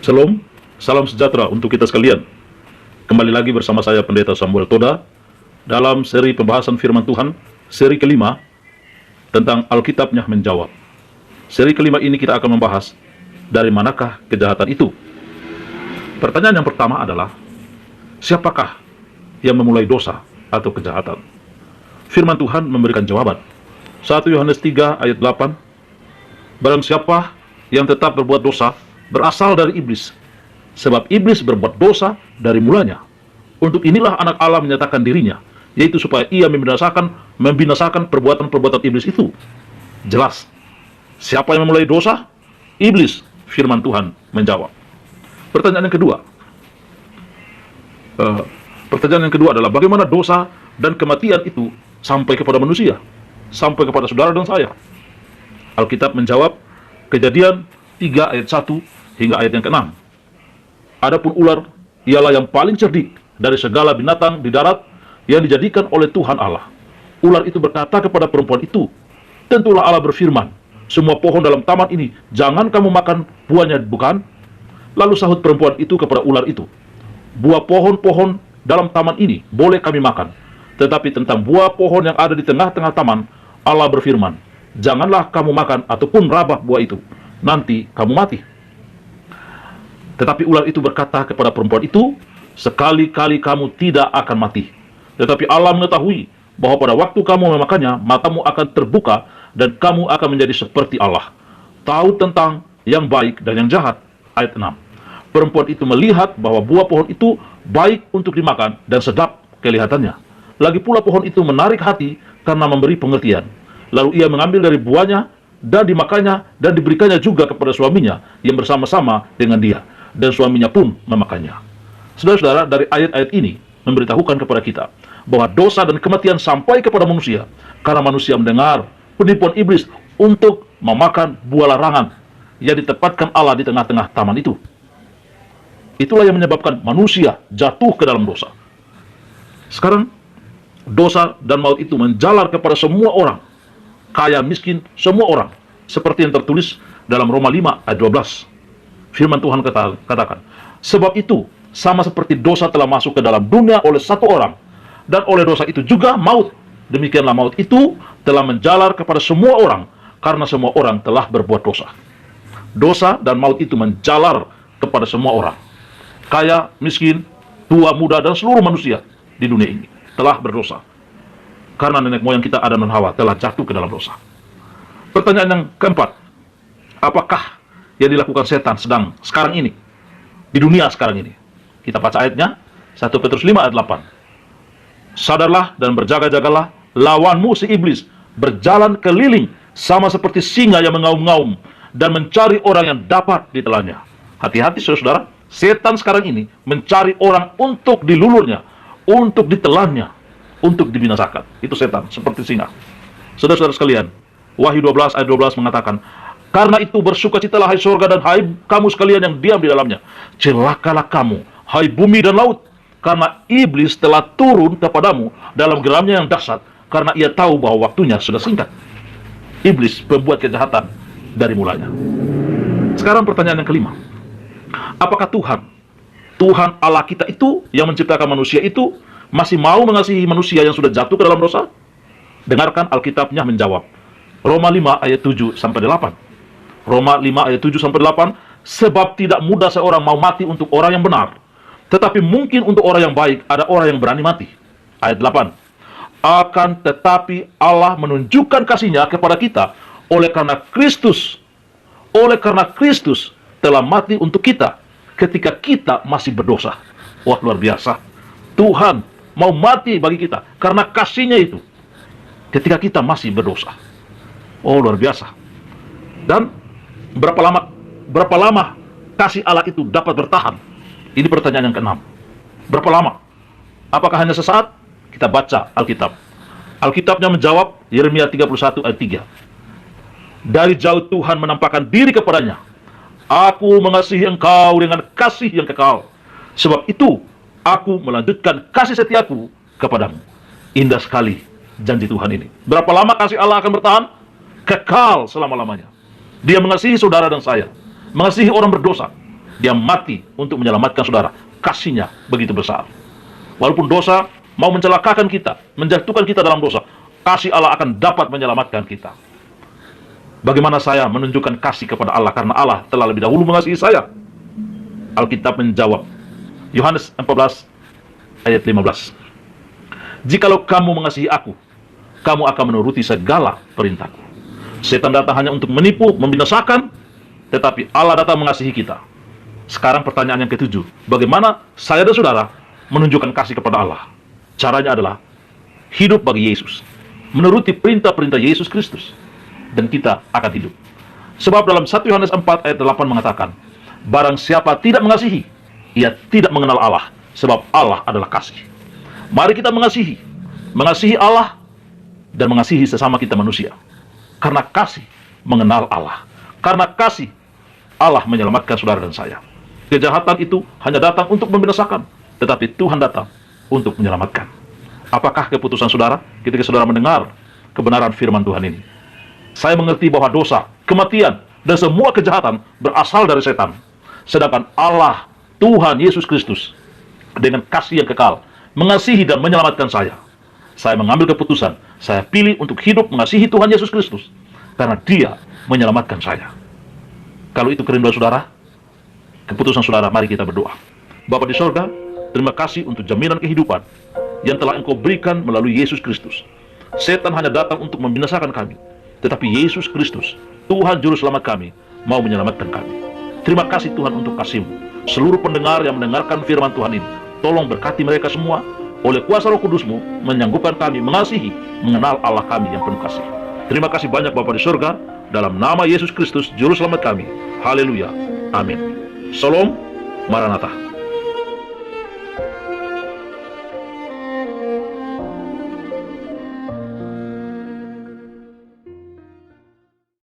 Shalom, salam sejahtera untuk kita sekalian. Kembali lagi bersama saya Pendeta Samuel Toda dalam seri pembahasan firman Tuhan, seri kelima tentang Alkitabnya menjawab. Seri kelima ini kita akan membahas dari manakah kejahatan itu. Pertanyaan yang pertama adalah, siapakah yang memulai dosa atau kejahatan? Firman Tuhan memberikan jawaban. 1 Yohanes 3 ayat 8, barang siapa yang tetap berbuat dosa berasal dari iblis, sebab iblis berbuat dosa dari mulanya. Untuk inilah anak Allah menyatakan dirinya, yaitu supaya ia membinasakan perbuatan-perbuatan iblis itu. Jelas, siapa yang memulai dosa? Iblis. Firman Tuhan menjawab. Pertanyaan yang kedua adalah, bagaimana dosa dan kematian itu sampai kepada manusia, sampai kepada saudara dan saya? Alkitab menjawab, Kejadian 3 ayat 1 hingga ayat yang ke-6. Adapun ular ialah yang paling cerdik dari segala binatang di darat yang dijadikan oleh Tuhan Allah. Ular itu berkata kepada perempuan itu, tentulah Allah berfirman, semua pohon dalam taman ini jangan kamu makan buahnya, bukan? Lalu sahut perempuan itu kepada ular itu, buah pohon-pohon dalam taman ini boleh kami makan, tetapi tentang buah pohon yang ada di tengah-tengah taman, Allah berfirman, janganlah kamu makan ataupun rabah buah itu, nanti kamu mati. Tetapi ular itu berkata kepada perempuan itu, sekali-kali kamu tidak akan mati. Tetapi Allah mengetahui bahwa pada waktu kamu memakannya, matamu akan terbuka dan kamu akan menjadi seperti Allah, tahu tentang yang baik dan yang jahat. Ayat 6. Perempuan itu melihat bahwa buah pohon itu baik untuk dimakan dan sedap kelihatannya. Lagi pula pohon itu menarik hati karena memberi pengertian. Lalu ia mengambil dari buahnya dan dimakannya dan diberikannya juga kepada suaminya yang bersama-sama dengan dia. Dan suaminya pun memakannya. Saudara-saudara, dari ayat-ayat ini memberitahukan kepada kita bahwa dosa dan kematian sampai kepada manusia karena manusia mendengar penipuan iblis untuk memakan buah larangan yang ditempatkan Allah di tengah-tengah taman itu. Itulah yang menyebabkan manusia jatuh ke dalam dosa. Sekarang, dosa dan maut itu menjalar kepada semua orang, kaya, miskin, semua orang, seperti yang tertulis dalam Roma 5 ayat 12. Firman Tuhan katakan, sebab itu sama seperti dosa telah masuk ke dalam dunia oleh satu orang, dan oleh dosa itu juga maut. Demikianlah maut itu telah menjalar kepada semua orang, karena semua orang telah berbuat dosa. Dosa dan maut itu menjalar kepada semua orang, kaya, miskin, tua, muda, dan seluruh manusia di dunia ini telah berdosa. Karena nenek moyang kita Adam dan Hawa telah jatuh ke dalam dosa. Pertanyaan yang keempat, apakah yang dilakukan setan sekarang ini, di dunia sekarang ini? Kita baca ayatnya, 1 Petrus 5 ayat 8. Sadarlah dan berjaga-jagalah, lawanmu si iblis berjalan keliling sama seperti singa yang mengaum-ngaum dan mencari orang yang dapat ditelannya. Hati-hati saudara, setan sekarang ini mencari orang untuk dilulurnya, untuk ditelannya, untuk dibinasakan. Itu setan, seperti singa. Saudara-saudara sekalian, Wahyu 12 ayat 12 mengatakan, karena itu bersukacitalah hai surga dan hai kamu sekalian yang diam di dalamnya. Celakalah kamu, hai bumi dan laut, karena iblis telah turun kepadamu dalam geramnya yang dahsyat, karena ia tahu bahwa waktunya sudah singkat. Iblis membuat kejahatan dari mulanya. Sekarang pertanyaan yang kelima, apakah Tuhan Allah kita itu yang menciptakan manusia itu masih mau mengasihi manusia yang sudah jatuh ke dalam dosa? Dengarkan Alkitabnya menjawab. Roma 5 ayat 7 sampai 8. Roma 5 ayat 7 sampai 8, sebab tidak mudah seorang mau mati untuk orang yang benar, tetapi mungkin untuk orang yang baik ada orang yang berani mati. Ayat 8. Akan tetapi Allah menunjukkan kasih-Nya kepada kita oleh karena Kristus telah mati untuk kita ketika kita masih berdosa. Wah, luar biasa. Tuhan mau mati bagi kita karena kasih-Nya itu ketika kita masih berdosa. Oh, luar biasa. Dan berapa lama kasih Allah itu dapat bertahan? Ini pertanyaan yang keenam. Berapa lama? Apakah hanya sesaat? Kita baca Alkitab. Alkitabnya menjawab, Yeremia 31 ayat 3. Dari jauh Tuhan menampakkan diri kepadanya. Aku mengasihi engkau dengan kasih yang kekal. Sebab itu, aku melanjutkan kasih setiaku kepadamu. Indah sekali janji Tuhan ini. Berapa lama kasih Allah akan bertahan? Kekal selama-lamanya. Dia mengasihi saudara dan saya, mengasihi orang berdosa, Dia mati untuk menyelamatkan saudara. Kasih-Nya begitu besar. Walaupun dosa mau mencelakakan kita, menjatuhkan kita dalam dosa, kasih Allah akan dapat menyelamatkan kita. Bagaimana saya menunjukkan kasih kepada Allah? Karena Allah telah lebih dahulu mengasihi saya. Alkitab menjawab, Yohanes 14 ayat 15. Jikalau kamu mengasihi aku, kamu akan menuruti segala perintahku. Setan datang hanya untuk menipu, membinasakan, tetapi Allah datang mengasihi kita. Sekarang pertanyaan yang ketujuh, bagaimana saya dan saudara menunjukkan kasih kepada Allah? Caranya adalah hidup bagi Yesus, menuruti perintah-perintah Yesus Kristus, dan kita akan hidup. Sebab dalam 1 Yohanes 4 ayat 8 mengatakan, barang siapa tidak mengasihi, ia tidak mengenal Allah, sebab Allah adalah kasih. Mari kita mengasihi Allah, dan mengasihi sesama kita manusia. Karena kasih mengenal Allah. Karena kasih, Allah menyelamatkan saudara dan saya. Kejahatan itu hanya datang untuk membinasakan, tetapi Tuhan datang untuk menyelamatkan. Apakah keputusan saudara ketika saudara mendengar kebenaran firman Tuhan ini? Saya mengerti bahwa dosa, kematian, dan semua kejahatan berasal dari setan. Sedangkan Allah, Tuhan Yesus Kristus, dengan kasih yang kekal, mengasihi dan menyelamatkan saya. Saya mengambil keputusan, saya pilih untuk hidup mengasihi Tuhan Yesus Kristus, karena Dia menyelamatkan saya. Kalau itu kerinduan saudara, keputusan saudara, mari kita berdoa. Bapa di sorga, terima kasih untuk jaminan kehidupan yang telah Engkau berikan melalui Yesus Kristus. Setan hanya datang untuk membinasakan kami, tetapi Yesus Kristus, Tuhan Juru Selamat kami, mau menyelamatkan kami. Terima kasih Tuhan untuk kasih-Mu. Seluruh pendengar yang mendengarkan firman Tuhan ini, tolong berkati mereka semua, oleh kuasa Roh Kudus-Mu, menyanggupkan kami mengasihi, mengenal Allah kami yang penuh kasih. Terima kasih banyak Bapa di surga, dalam nama Yesus Kristus, Juru Selamat kami. Haleluya. Amin. Shalom. Maranatha.